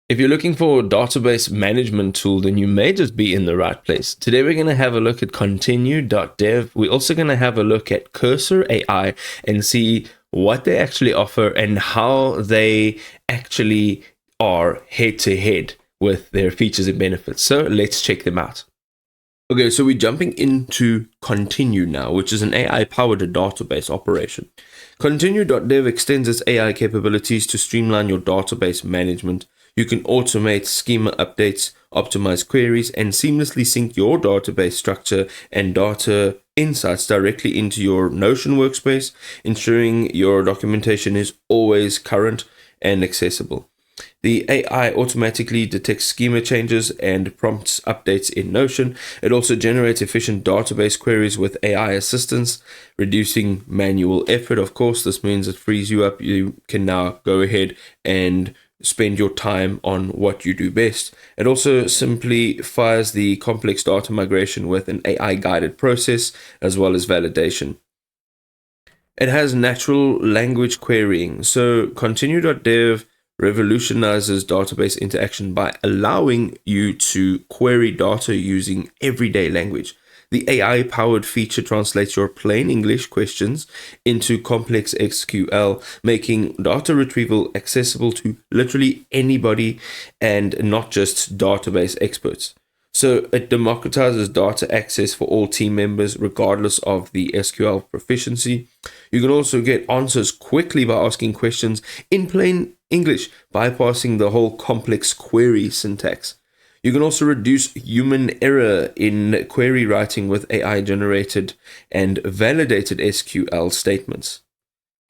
If you're looking for a database management tool, then you may just be in the right place. Today, we're going to have a look at continue.dev. We're also going to have a look at Cursor AI and see what they actually offer and how they actually are head to head with their features and benefits. So let's check them out. Okay, so we're jumping into Continue now, which is an AI-powered database operation. Continue.dev extends its AI capabilities to streamline your database management. You can automate schema updates, optimize queries, and seamlessly sync your database structure and data insights directly into your Notion workspace, ensuring your documentation is always current and accessible. The AI automatically detects schema changes and prompts updates in Notion. It also generates efficient database queries with AI assistance, reducing manual effort. Of course, this means it frees you up. You can now go ahead and spend your time on what you do best. It also simplifies the complex data migration with an AI-guided process as well as validation. It has natural language querying. So continue.dev revolutionizes database interaction by allowing you to query data using everyday language. The AI-powered feature translates your plain English questions into complex SQL, making data retrieval accessible to literally anybody and not just database experts. So it democratizes data access for all team members, regardless of the SQL proficiency. You can also get answers quickly by asking questions in plain English, bypassing the whole complex query syntax. You can also reduce human error in query writing with AI-generated and validated SQL statements.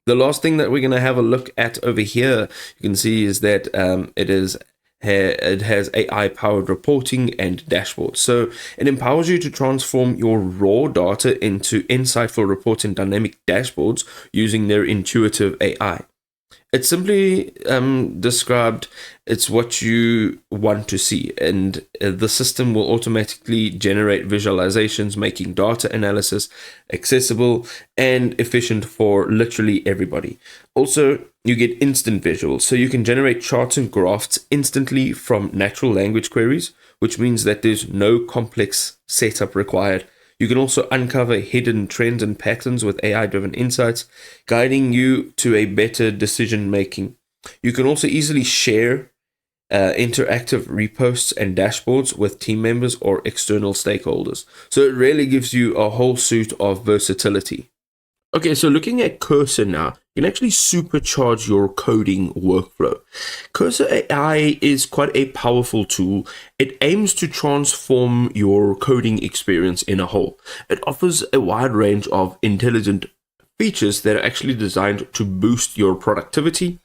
The last thing that we're going to have a look at over here, you can see, is that it has AI-powered reporting and dashboards. So it empowers you to transform your raw data into insightful reports and dynamic dashboards using their intuitive AI. It's simply described, it's what you want to see, and the system will automatically generate visualizations, making data analysis accessible and efficient for literally everybody. Also, you get instant visuals, so you can generate charts and graphs instantly from natural language queries, which means that there's no complex setup required. You can also uncover hidden trends and patterns with AI-driven insights, guiding you to a better decision making. You can also easily share interactive reposts and dashboards with team members or external stakeholders. So it really gives you a whole suite of versatility. Okay, so looking at Cursor now, you can actually supercharge your coding workflow. Cursor AI is quite a powerful tool. It aims to transform your coding experience in a whole. It offers a wide range of intelligent features that are actually designed to boost your productivity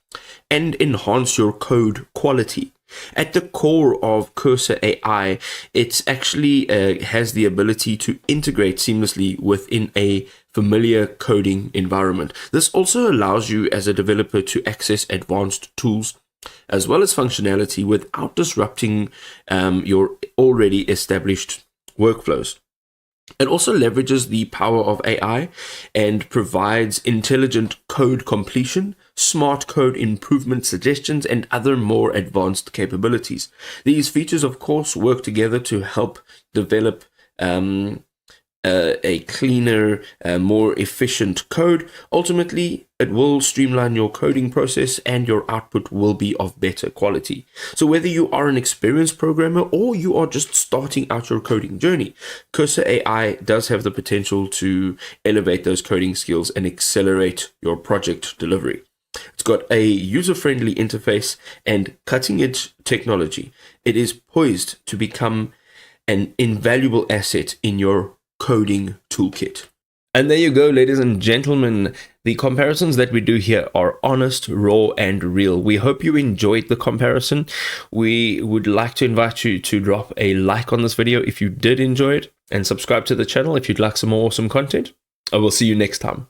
and enhance your code quality. At the core of Cursor AI, it actually has the ability to integrate seamlessly within a familiar coding environment. This also allows you as a developer to access advanced tools as well as functionality without disrupting your already established workflows. It also leverages the power of AI and provides intelligent code completion, smart code improvement suggestions, and other more advanced capabilities. These features, of course, work together to help develop a cleaner, more efficient code. Ultimately, it will streamline your coding process and your output will be of better quality. So whether you are an experienced programmer or you are just starting out your coding journey, Cursor AI does have the potential to elevate those coding skills and accelerate your project delivery. It's got a user-friendly interface and cutting-edge technology. It is poised to become an invaluable asset in your coding toolkit. And there you go, ladies and gentlemen. The comparisons that we do here are honest, raw, and real. We hope you enjoyed the comparison. We would like to invite you to drop a like on this video if you did enjoy it, and subscribe to the channel if you'd like some more awesome content. I will see you next time.